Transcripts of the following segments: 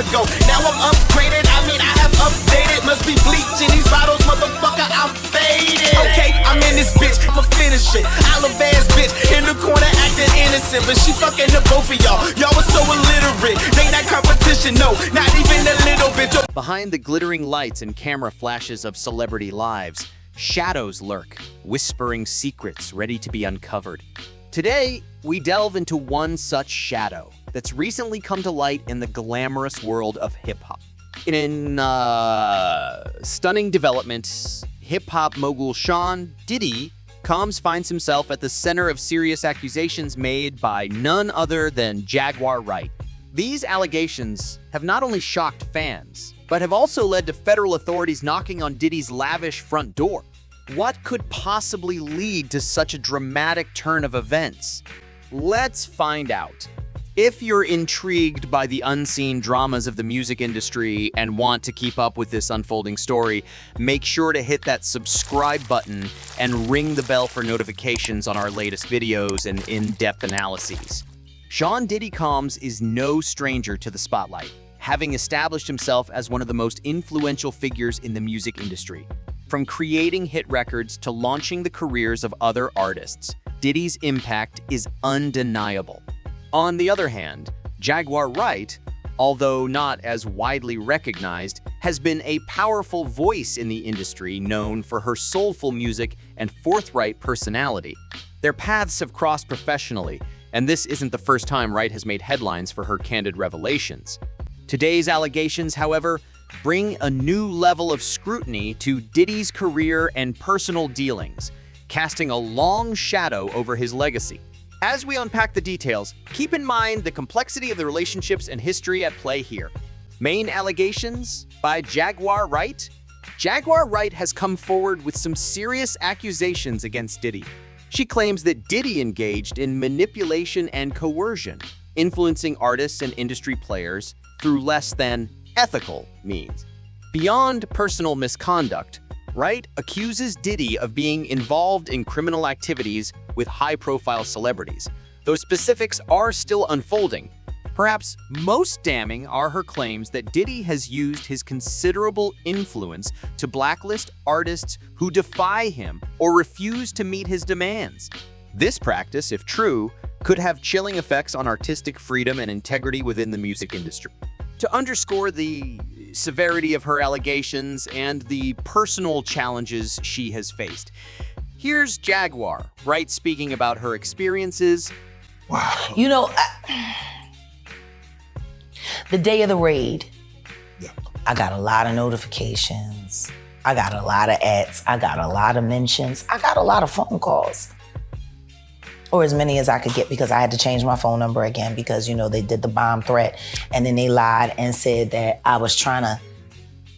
ago. Now I'm upgraded, I mean I have updated. Must be bleach in these bottles, motherfucker, I'm faded. Okay, I'm in this bitch, I'ma finish it. Olive ass bitch in the corner acting innocent, but she fucking the both of y'all. Y'all was so illiterate, they not competition, no, not even a little bit. Behind the glittering lights and camera flashes of celebrity lives, shadows lurk, whispering secrets ready to be uncovered. Today, we delve into one such shadow that's recently come to light in the glamorous world of hip-hop. In stunning development, hip-hop mogul Sean Diddy Combs finds himself at the center of serious accusations made by none other than Jaguar Wright. These allegations have not only shocked fans, but have also led to federal authorities knocking on Diddy's lavish front door. What could possibly lead to such a dramatic turn of events? Let's find out. If you're intrigued by the unseen dramas of the music industry and want to keep up with this unfolding story, make sure to hit that subscribe button and ring the bell for notifications on our latest videos and in-depth analyses. Sean Diddy Combs is no stranger to the spotlight, having established himself as one of the most influential figures in the music industry. From creating hit records to launching the careers of other artists, Diddy's impact is undeniable. On the other hand, Jaguar Wright, although not as widely recognized, has been a powerful voice in the industry, known for her soulful music and forthright personality. Their paths have crossed professionally, and this isn't the first time Wright has made headlines for her candid revelations. Today's allegations, however, bring a new level of scrutiny to Diddy's career and personal dealings, casting a long shadow over his legacy. As we unpack the details, keep in mind the complexity of the relationships and history at play here. Main allegations by Jaguar Wright. Jaguar Wright has come forward with some serious accusations against Diddy. She claims that Diddy engaged in manipulation and coercion, influencing artists and industry players through less than ethical means. Beyond personal misconduct, Wright accuses Diddy of being involved in criminal activities with high-profile celebrities, though specifics are still unfolding. Perhaps most damning are her claims that Diddy has used his considerable influence to blacklist artists who defy him or refuse to meet his demands. This practice, if true, could have chilling effects on artistic freedom and integrity within the music industry. To underscore the severity of her allegations and the personal challenges she has faced, here's Jaguar Wright speaking about her experiences. Wow. You know, the day of the raid, I got a lot of notifications. I got a lot of ads. I got a lot of mentions. I got a lot of phone calls. Or as many as I could get, because I had to change my phone number again because, you know, they did the bomb threat and then they lied and said that I was trying to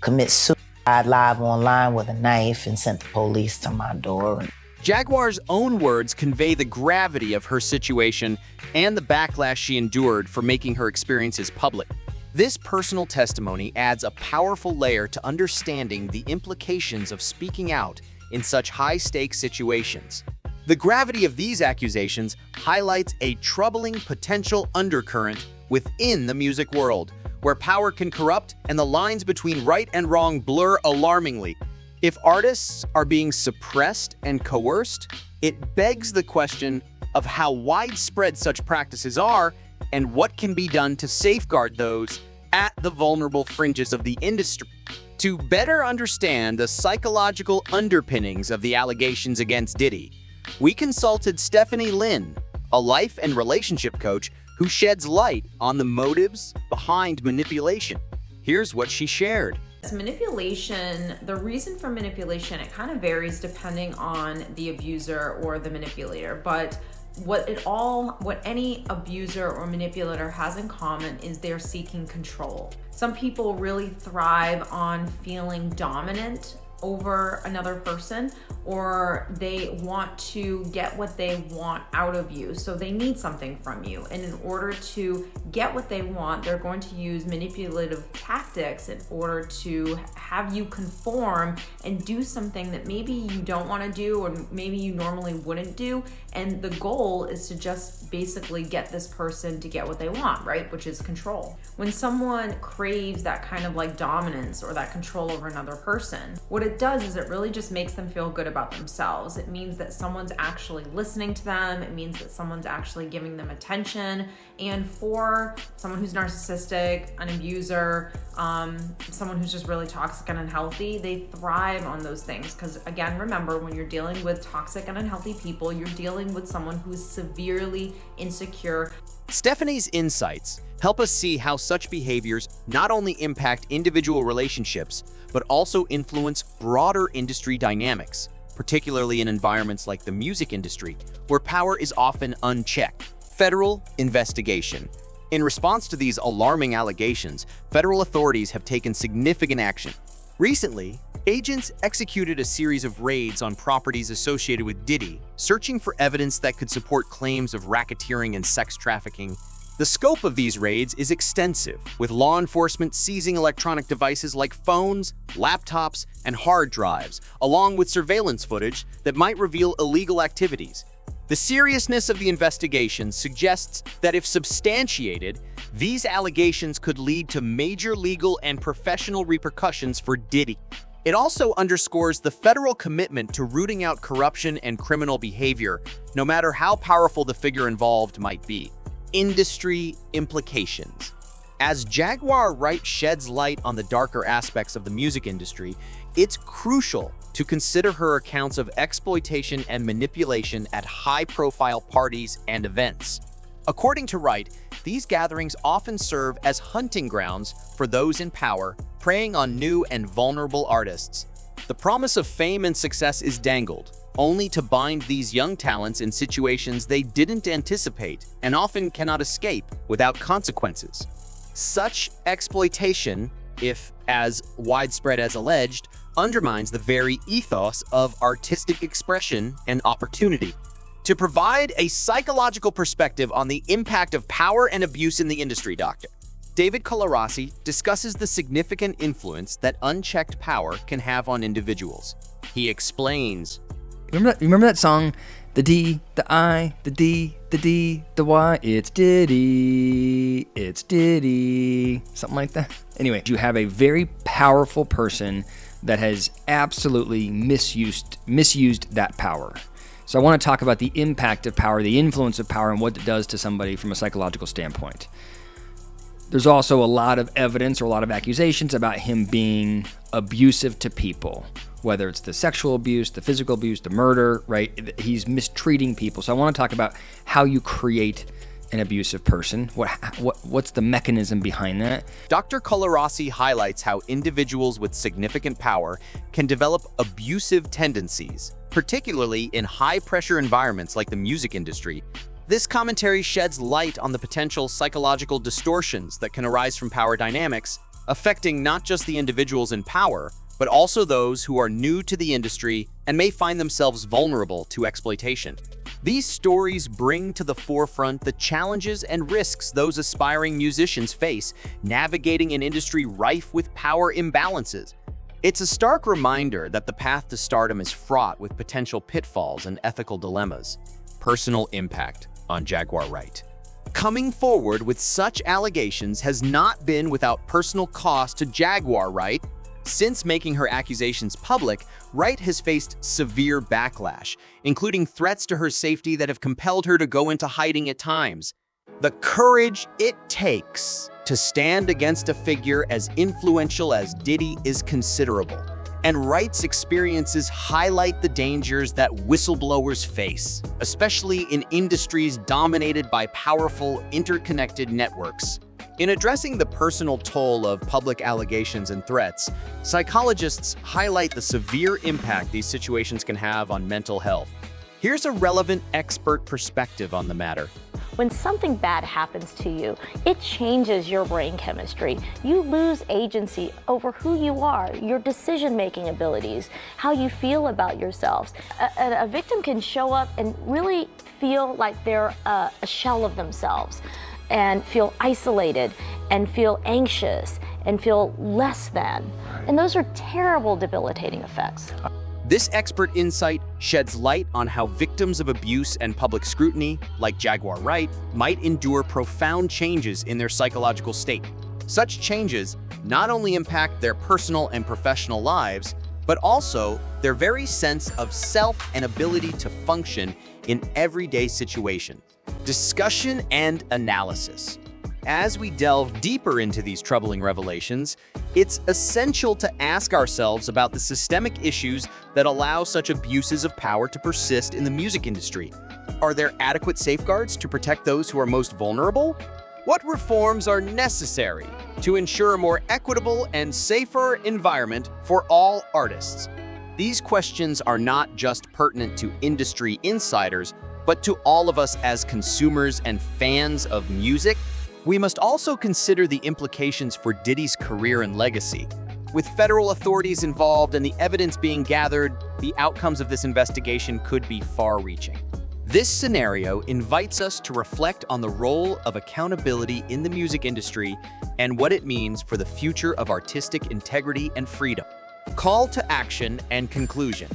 commit suicide live online with a knife and sent the police to my door. Jaguar's own words convey the gravity of her situation and the backlash she endured for making her experiences public. This personal testimony adds a powerful layer to understanding the implications of speaking out in such high-stakes situations. The gravity of these accusations highlights a troubling potential undercurrent within the music world, where power can corrupt and the lines between right and wrong blur alarmingly. If artists are being suppressed and coerced, it begs the question of how widespread such practices are and what can be done to safeguard those at the vulnerable fringes of the industry. To better understand the psychological underpinnings of the allegations against Diddy, we consulted Stephanie Lin, a life and relationship coach who sheds light on the motives behind manipulation. Here's what she shared. Manipulation, the reason for manipulation, it kind of varies depending on the abuser or the manipulator, but what any abuser or manipulator has in common is they're seeking control. Some people really thrive on feeling dominant over another person, or they want to get what they want out of you. So they need something from you. And in order to get what they want, they're going to use manipulative tactics in order to have you conform and do something that maybe you don't want to do, or maybe you normally wouldn't do. And the goal is to just basically get this person to get what they want, right? Which is control. When someone craves that kind of like dominance or that control over another person, what it does is it really just makes them feel good about themselves. It means that someone's actually listening to them. It means that someone's actually giving them attention. And for someone who's narcissistic, an abuser, someone who's just really toxic and unhealthy, they thrive on those things. Because again, remember, when you're dealing with toxic and unhealthy people, you're dealing with someone who's severely insecure. Stephanie's insights help us see how such behaviors not only impact individual relationships, but also influence broader industry dynamics, particularly in environments like the music industry, where power is often unchecked. Federal investigation. In response to these alarming allegations, federal authorities have taken significant action. Recently, agents executed a series of raids on properties associated with Diddy, searching for evidence that could support claims of racketeering and sex trafficking. The scope of these raids is extensive, with law enforcement seizing electronic devices like phones, laptops, and hard drives, along with surveillance footage that might reveal illegal activities. The seriousness of the investigation suggests that if substantiated, these allegations could lead to major legal and professional repercussions for Diddy. It also underscores the federal commitment to rooting out corruption and criminal behavior, no matter how powerful the figure involved might be. Industry implications. As Jaguar Wright sheds light on the darker aspects of the music industry, it's crucial to consider her accounts of exploitation and manipulation at high-profile parties and events. According to Wright, these gatherings often serve as hunting grounds for those in power, preying on new and vulnerable artists. The promise of fame and success is dangled, only to bind these young talents in situations they didn't anticipate and often cannot escape without consequences. Such exploitation, if as widespread as alleged, undermines the very ethos of artistic expression and opportunity. To provide a psychological perspective on the impact of power and abuse in the industry, Dr. David Colarossi discusses the significant influence that unchecked power can have on individuals. He explains, Remember that song? The D, the I, the D, the D, the Y. It's Diddy, it's Diddy. Something like that. Anyway, you have a very powerful person that has absolutely misused that power. So I want to talk about the impact of power, the influence of power, and what it does to somebody from a psychological standpoint. There's also a lot of evidence or a lot of accusations about him being abusive to people, whether it's the sexual abuse, the physical abuse, the murder, right? He's mistreating people. So I want to talk about how you create an abusive person. What's the mechanism behind that? Dr. Colarossi highlights how individuals with significant power can develop abusive tendencies, particularly in high-pressure environments like the music industry. This commentary sheds light on the potential psychological distortions that can arise from power dynamics, affecting not just the individuals in power, but also those who are new to the industry and may find themselves vulnerable to exploitation. These stories bring to the forefront the challenges and risks those aspiring musicians face navigating an industry rife with power imbalances. It's a stark reminder that the path to stardom is fraught with potential pitfalls and ethical dilemmas. Personal impact on Jaguar Wright. Coming forward with such allegations has not been without personal cost to Jaguar Wright. Since making her accusations public, Wright has faced severe backlash, including threats to her safety that have compelled her to go into hiding at times. The courage it takes to stand against a figure as influential as Diddy is considerable, and Wright's experiences highlight the dangers that whistleblowers face, especially in industries dominated by powerful, interconnected networks. In addressing the personal toll of public allegations and threats, psychologists highlight the severe impact these situations can have on mental health. Here's a relevant expert perspective on the matter. when something bad happens to you, it changes your brain chemistry. You lose agency over who you are, your decision-making abilities, how you feel about yourselves. A victim can show up and really feel like they're a shell of themselves, and feel isolated, and feel anxious, and feel less than. And those are terrible, debilitating effects. This expert insight sheds light on how victims of abuse and public scrutiny, like Jaguar Wright, might endure profound changes in their psychological state. Such changes not only impact their personal and professional lives, but also their very sense of self and ability to function in everyday situations. Discussion and analysis. As we delve deeper into these troubling revelations, it's essential to ask ourselves about the systemic issues that allow such abuses of power to persist in the music industry. Are there adequate safeguards to protect those who are most vulnerable? What reforms are necessary to ensure a more equitable and safer environment for all artists? These questions are not just pertinent to industry insiders, but to all of us as consumers and fans of music. We must also consider the implications for Diddy's career and legacy. With federal authorities involved and the evidence being gathered, the outcomes of this investigation could be far-reaching. This scenario invites us to reflect on the role of accountability in the music industry and what it means for the future of artistic integrity and freedom. Call to action and conclusion.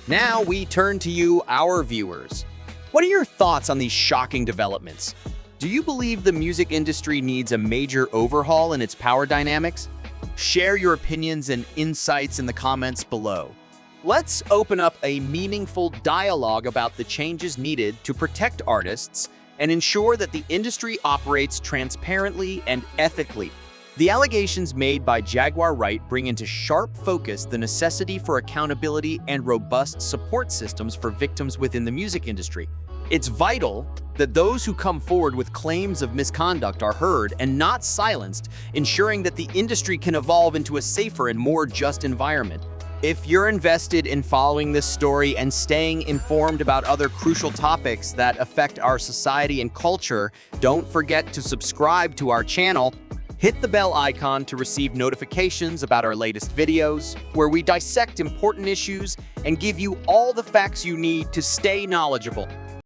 Now we turn to you, our viewers. What are your thoughts on these shocking developments? Do you believe the music industry needs a major overhaul in its power dynamics? Share your opinions and insights in the comments below. Let's open up a meaningful dialogue about the changes needed to protect artists and ensure that the industry operates transparently and ethically. The allegations made by Jaguar Wright bring into sharp focus the necessity for accountability and robust support systems for victims within the music industry. It's vital that those who come forward with claims of misconduct are heard and not silenced, ensuring that the industry can evolve into a safer and more just environment. If you're invested in following this story and staying informed about other crucial topics that affect our society and culture, don't forget to subscribe to our channel. Hit the bell icon to receive notifications about our latest videos, where we dissect important issues and give you all the facts you need to stay knowledgeable.